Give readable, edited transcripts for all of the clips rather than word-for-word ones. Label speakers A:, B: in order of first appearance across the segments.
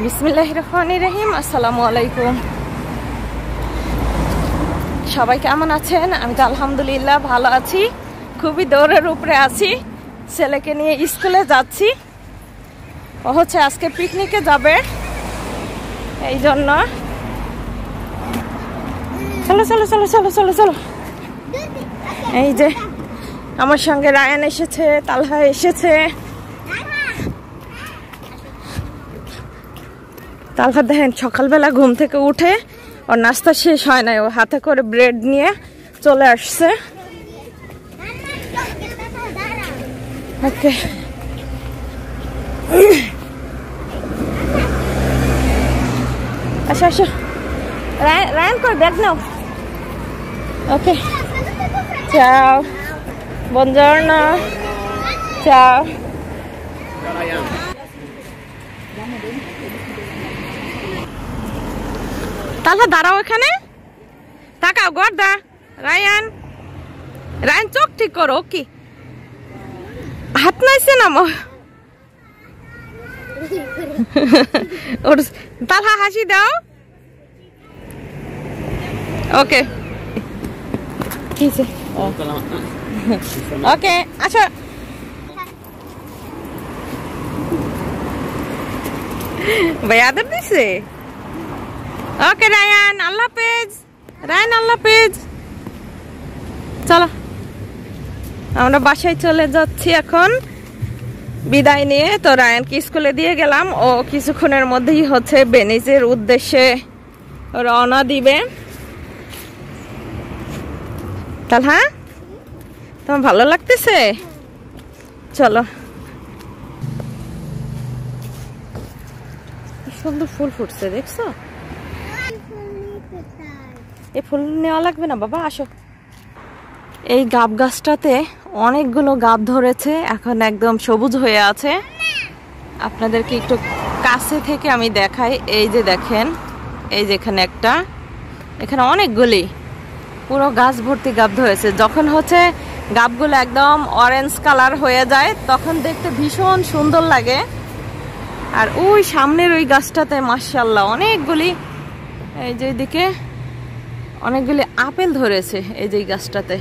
A: বিসমিল্লাহির রহমানির রহিম। আসসালামু আলাইকুম। সবাই কেমন আছেন? আমি তো আলহামদুলিল্লাহ ভালো আছি। খুবই দৌড়ের উপরে আছি। ছেলেকে নিয়ে স্কুলে যাচ্ছি। ও হচ্ছে আজকে পিকনিকে যাবে, এই জন্য। চলো চলো চলো চলো চলো চলো। এই যে আমার সঙ্গে রায়ান এসেছে, তালহা এসেছে। তালহা দেখেন সকালবেলা ঘুম থেকে উঠে ওর নাস্তা শেষ হয় নাই, ও হাতে করে ব্রেড নিয়ে চলে আসছে। ওকে, আসো আসো। রায়ান কই? ব্যাগ নাও। ওকে, ciao, buongiorno, ciao. তাহলে দাঁড়াও এখানে, তাকাও গর্দা। রায়ান, রায়ান চোখ ঠিক করো। কি হাত নাইছে না ওর? তাহলে হাসি দাও। ওকে, ওকে, আচ্ছা। ভাই আদর দিছে। ওকে রায়ান, আল্লাহ হাফেজ। রায়ান আল্লাহ হাফেজ। চলো আমরা বাসায় চলে যাচ্ছি এখন বিদায় নিয়ে। তো রায়ানকে স্কুলে দিয়ে গেলাম, ও কিছুক্ষণের মধ্যেই হচ্ছে বেনিজের উদ্দেশ্যে রওনা দিবে। তাহলে হ্যাঁ, তোমার ভালো লাগতেছে? চলো। সুন্দর ফুল ফুটছে, দেখছো? এই ফুল নেওয়া লাগবে না বাবা, আসো। এই গাব গাছটাতে অনেকগুলো গাব ধরেছে, এখন একদম সবুজ হয়ে আছে। আপনাদেরকে একটু কাছে থেকে আমি দেখাই। এই যে দেখেন, এই যে এখানে একটা, এখানে অনেকগুলি, পুরো গাছ ভর্তি গাব ধরেছে। যখন হচ্ছে গাবগুলো একদম অরেঞ্জ কালার হয়ে যায় তখন দেখতে ভীষণ সুন্দর লাগে। আর ওই সামনের ওই গাছটাতে মাশাআল্লাহ অনেকগুলি, এই যে এদিকে অনেকগুলি আপেল ধরেছে এই যে গাছটাতে।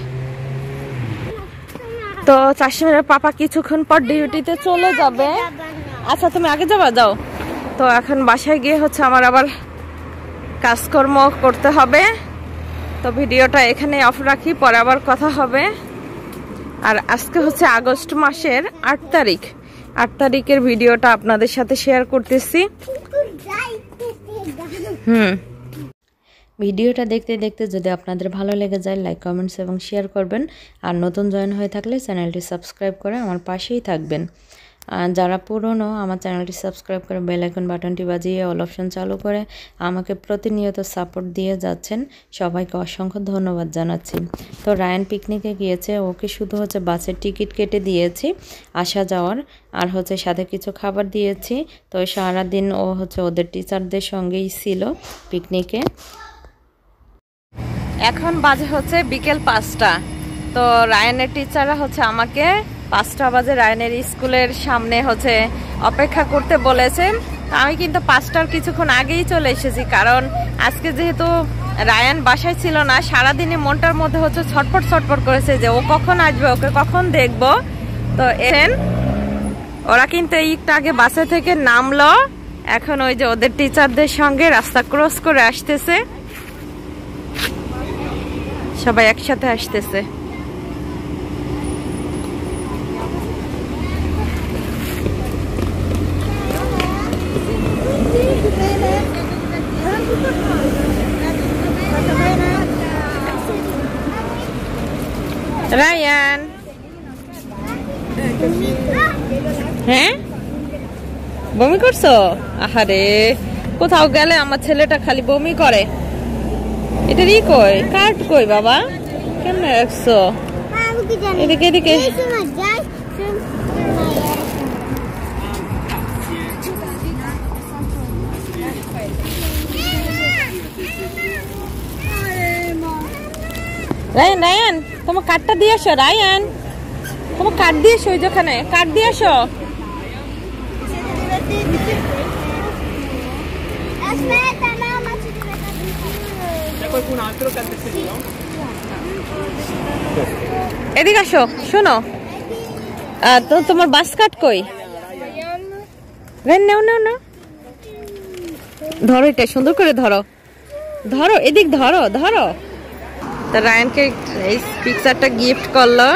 A: তো চাষিমের পাপা কিছুক্ষণ পর ডিউটিতে চলে যাবে। আচ্ছা তুমি আগে যাবা, যাও। তো এখন বাসায় গিয়ে হচ্ছে আমার আবার কাজকর্ম করতে হবে। তো ভিডিওটা এখানে অফ রাখি, পরে আবার কথা হবে। আর আজকে হচ্ছে আগস্ট মাসের 8 তারিখ। 8 তারিখের ভিডিওটা আপনাদের সাথে শেয়ার করতেছি।
B: ভিডিওটা দেখতে দেখতে যদি আপনাদের ভালো লেগে যায়, লাইক, কমেন্টস এবং শেয়ার করবেন। আর নতুন জয়েন হয়ে থাকলে চ্যানেলটি সাবস্ক্রাইব করে আমার পাশেই থাকবেন। যারা পুরনো, আমার চ্যানেলটি সাবস্ক্রাইব করে বেল আইকন বাটনটি বাজিয়ে অল অপশন চালু করে আমাকে প্রতিনিয়ত সাপোর্ট দিয়ে যাচ্ছেন, সবাইকে অসংখ্য ধন্যবাদ জানাচ্ছি। তো রায়ান পিকনিকে গিয়েছে, ওকে শুধু হচ্ছে বাসের টিকিট কেটে দিয়েছি আসা যাওয়ার, আর হচ্ছে সাথে কিছু খাবার দিয়েছি। তো সারাদিন ও হচ্ছে ওদের টিচারদের সঙ্গেই ছিল পিকনিকে।
A: এখন বাজে হচ্ছে বিকেল 5টা। তো রায়ানের টিচাররা হচ্ছে আমাকে 5টা বাজে রায়ানের স্কুলের সামনে হচ্ছে অপেক্ষা করতে বলেছে। আমি কিন্তু 5টার কিছুক্ষণ আগেই চলে এসেছি, কারণ আজকে যেহেতু রায়ান বাসায় ছিল না, সারাদিনে মনটার মধ্যে হচ্ছে ছটফট ছটফট করেছে যে ও কখন আসবে, ওকে কখন দেখবো। তো ওরা কিন্তু একটু আগে বাসে থেকে নামলো, এখন ওই যে ওদের টিচারদের সঙ্গে রাস্তা ক্রস করে আসতেছে, সবাই একসাথে আসতেছে। রায়ান, হ্যাঁ বমি করছো? আহারে, কোথাও গেলে আমার ছেলেটা খালি বমি করে। এটারই কই কাট কই বাবা, কেমন রাখছো? এদিকে এদিকে। রায়ান, রায়ান তোমার কার্ডটা দিয়ে আসো। রায়ান তোমার কার্ড দিয়ে আসো, ওই যেখানে কার্ড দিয়ে আসো। এদিকে আসো, শোনো তো তোমার বাস্কাট কই? নাও নাও নাও, ধরো এটা, সুন্দর করে ধরো, ধরো এদিক, ধরো ধরো। তো রায়ানকে এই পিকচারটা গিফট করলো।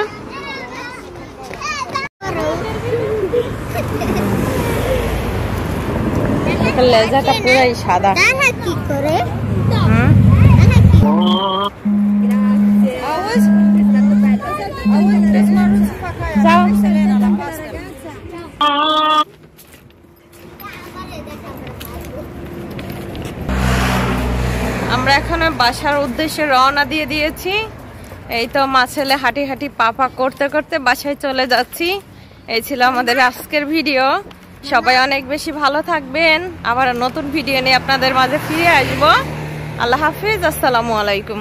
A: লেজাটা পুরাই সাদা।
C: কি করে
A: যাও। আমরা এখন বাসার উদ্দেশ্যে রওনা দিয়ে দিয়েছি। এই তো মা ছেলে হাঁটি হাঁটি পাপা করতে করতে বাসায় চলে যাচ্ছি। এই ছিল আমাদের আজকের ভিডিও। সবাই অনেক বেশি ভালো থাকবেন। আবার নতুন ভিডিও নিয়ে আপনাদের মাঝে ফিরে আসবো। আল্লাহ হাফিজ, আসসালামু আলাইকুম।